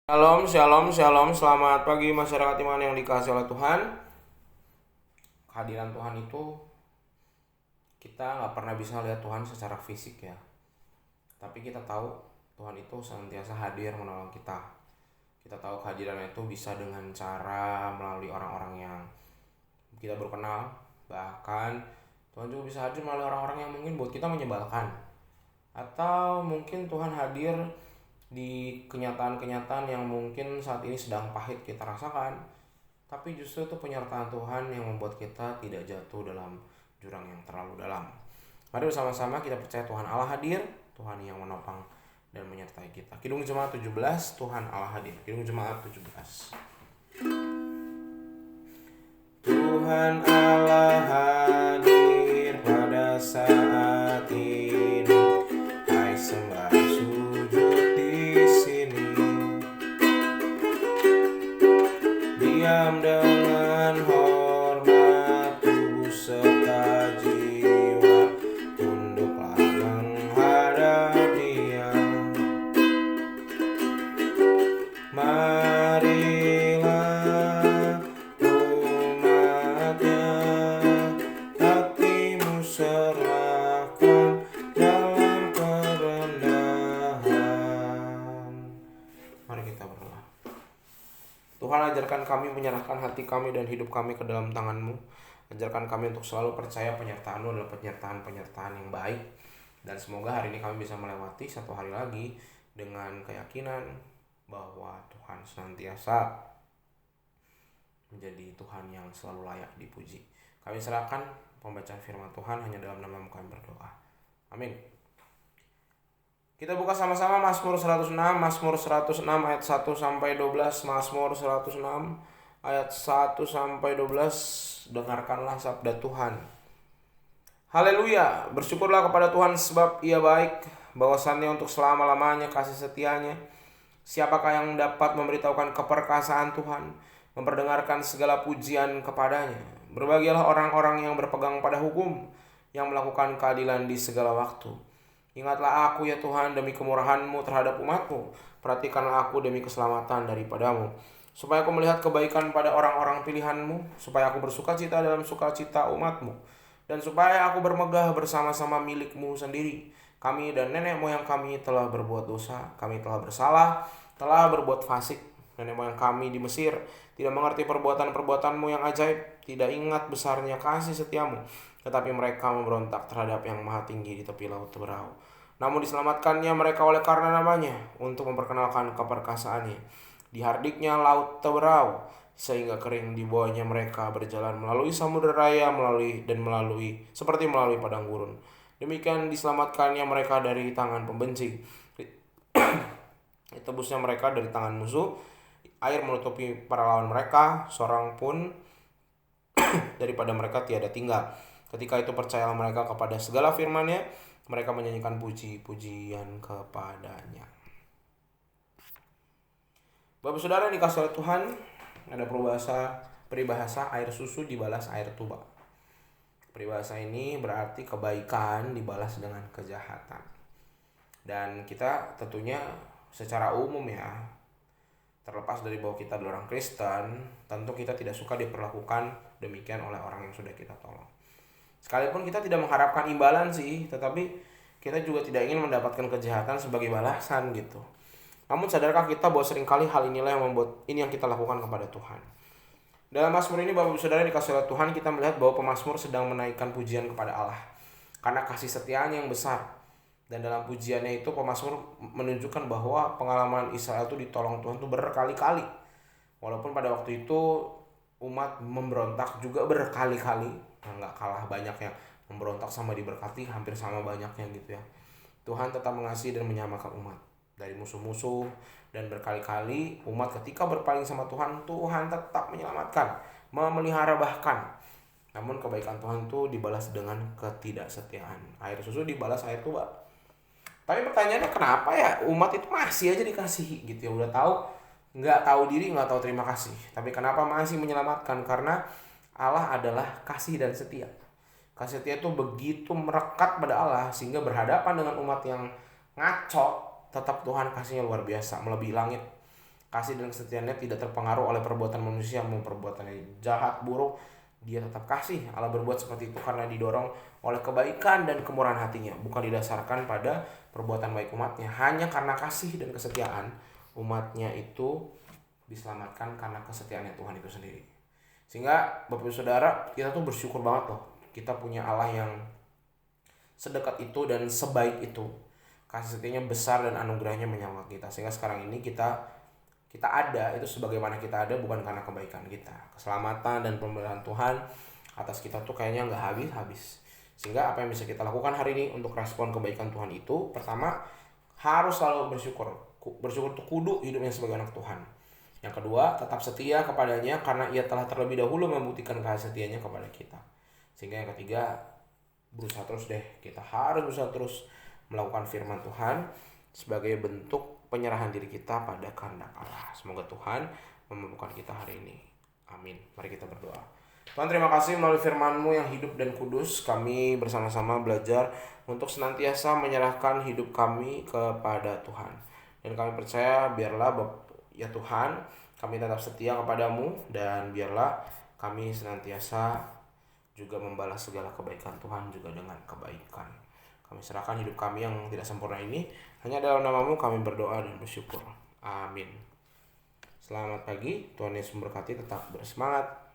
Shalom, shalom, shalom. Selamat pagi masyarakat iman yang dikasihi oleh Tuhan. Kehadiran Tuhan itu kita nggak pernah bisa lihat Tuhan secara fisik ya. Tapi kita tahu Tuhan itu senantiasa hadir menolong kita. Kita tahu kehadiran itu bisa dengan cara melalui orang-orang yang kita baru kenal. Bahkan Tuhan juga bisa hadir melalui orang-orang yang mungkin buat kita menyebalkan. Atau mungkin Tuhan hadir di kenyataan-kenyataan yang mungkin saat ini sedang pahit kita rasakan, tapi justru itu penyertaan Tuhan yang membuat kita tidak jatuh dalam jurang yang terlalu dalam. Mari bersama-sama kita percaya Tuhan Allah hadir, Tuhan yang menopang dan menyertai kita. Kidung Jemaat 17, Tuhan Allah hadir. Kidung Jemaat 17. Tuhan Allah hadir pada saat ini. Hai sembah sujud di sini. Diam dengan hormat tubuh serta jiwa. Tunduklah menghadap Dia. Marilah umatnya, hatimu serahkan dalam kerendahan. Mari kita berdoa. Tuhan, ajarkan kami menyerahkan hati kami dan hidup kami ke dalam tangan-Mu. Ajarkan kami untuk selalu percaya penyertaan-Mu adalah penyertaan yang baik. Dan semoga hari ini kami bisa melewati satu hari lagi dengan keyakinan bahwa Tuhan senantiasa menjadi Tuhan yang selalu layak dipuji. Kami serahkan pembacaan firman Tuhan hanya dalam nama-Mu kami berdoa. Amin. Kita buka sama-sama Mazmur 106 ayat 1 sampai 12. Mazmur 106 ayat 1 sampai 12. Dengarkanlah sabda Tuhan. Haleluya, bersyukurlah kepada Tuhan sebab Ia baik, bahwasannya untuk selama-lamanya kasih setianya. Siapakah yang dapat memberitahukan keperkasaan Tuhan, memperdengarkan segala pujian kepadanya? Berbahagialah orang-orang yang berpegang pada hukum, yang melakukan keadilan di segala waktu. Ingatlah aku ya Tuhan demi kemurahan-Mu terhadap umat-Mu. Perhatikanlah aku demi keselamatan daripadamu. Supaya aku melihat kebaikan pada orang-orang pilihan-Mu. Supaya aku bersukacita dalam sukacita umat-Mu. Dan supaya aku bermegah bersama-sama milik-Mu sendiri. Kami dan nenek moyang kami telah berbuat dosa. Kami telah bersalah, telah berbuat fasik. Nenek moyang kami di Mesir tidak mengerti perbuatan-perbuatan-Mu yang ajaib. Tidak ingat besarnya kasih setiamu. Tetapi mereka memberontak terhadap yang maha tinggi di tepi laut Teberau. Namun diselamatkannya mereka oleh karena namanya, untuk memperkenalkan keperkasaannya. Dihardiknya laut Teberau, sehingga kering di bawahnya mereka berjalan melalui samudera raya, seperti melalui padang gurun. Demikian diselamatkannya mereka dari tangan pembenci. Ditebusnya mereka dari tangan musuh. Air menutupi para lawan mereka, seorang pun daripada mereka tiada tinggal. Ketika itu percayalah mereka kepada segala firman-Nya, mereka menyanyikan puji-pujian kepadanya. Bapak saudara dikasih oleh Tuhan, ada peribahasa air susu dibalas air tuba. Peribahasa ini berarti kebaikan dibalas dengan kejahatan. Dan kita tentunya secara umum ya, terlepas dari bahwa kita adalah orang Kristen, tentu kita tidak suka diperlakukan demikian oleh orang yang sudah kita tolong. Sekalipun kita tidak mengharapkan imbalan sih, tetapi kita juga tidak ingin mendapatkan kejahatan sebagai balasan gitu. Namun sadarkah kita bahwa seringkali hal inilah yang membuat ini yang kita lakukan kepada Tuhan. Dalam Mazmur ini Bapak Ibu Saudara dikasih oleh Tuhan, kita melihat bahwa pemazmur sedang menaikkan pujian kepada Allah karena kasih setianya yang besar. Dan dalam pujiannya itu pemazmur menunjukkan bahwa pengalaman Israel itu ditolong Tuhan itu berkali-kali. Walaupun pada waktu itu umat memberontak juga berkali-kali, nggak kalah banyaknya memberontak sama diberkati, hampir sama banyaknya gitu ya. Tuhan tetap mengasihi dan menyamakan umat dari musuh-musuh, dan berkali-kali umat ketika berpaling sama Tuhan, Tuhan tetap menyelamatkan, memelihara bahkan. Namun kebaikan Tuhan itu dibalas dengan ketidaksetiaan. Air susu dibalas air tuba. Tapi pertanyaannya kenapa ya umat itu masih aja dikasihi gitu ya, udah tahu nggak tahu diri, nggak tahu terima kasih, tapi kenapa masih menyelamatkan? Karena Allah adalah kasih dan setia. Kasih setia itu begitu merekat pada Allah sehingga berhadapan dengan umat yang ngaco, tetap Tuhan kasihnya luar biasa, melebihi langit. Kasih dan kesetiaannya tidak terpengaruh oleh perbuatan manusia, mau perbuatannya jahat, buruk, dia tetap kasih. Allah berbuat seperti itu karena didorong oleh kebaikan dan kemurahan hatinya, bukan didasarkan pada perbuatan baik umatnya. Hanya karena kasih dan kesetiaan, umatnya itu diselamatkan karena kesetiaannya Tuhan itu sendiri. Sehingga Bapak Ibu Saudara, kita tuh bersyukur banget loh, kita punya Allah yang sedekat itu dan sebaik itu. Kasih setianya besar dan anugerahnya menyapa kita. Sehingga sekarang ini kita ada itu sebagaimana kita ada bukan karena kebaikan kita. Keselamatan dan pemeliharaan Tuhan atas kita tuh kayaknya nggak habis-habis. Sehingga apa yang bisa kita lakukan hari ini untuk respon kebaikan Tuhan itu, pertama harus selalu bersyukur. Bersyukur itu kudu hidupnya sebagai anak Tuhan. Yang kedua, tetap setia kepadanya karena ia telah terlebih dahulu membuktikan kasih setianya kepada kita. Sehingga yang ketiga, berusaha terus deh. Kita harus berusaha terus melakukan firman Tuhan sebagai bentuk penyerahan diri kita pada kehendak Allah. Semoga Tuhan memampukan kita hari ini. Amin. Mari kita berdoa. Tuhan, terima kasih melalui firman-Mu yang hidup dan kudus. Kami bersama-sama belajar untuk senantiasa menyerahkan hidup kami kepada Tuhan. Dan kami percaya biarlah ya Tuhan, kami tetap setia kepadamu, dan biarlah kami senantiasa juga membalas segala kebaikan Tuhan juga dengan kebaikan. Kami serahkan hidup kami yang tidak sempurna ini hanya dalam nama-Mu kami berdoa dan bersyukur. Amin. Selamat pagi, Tuhan Yesus memberkati, tetap bersemangat.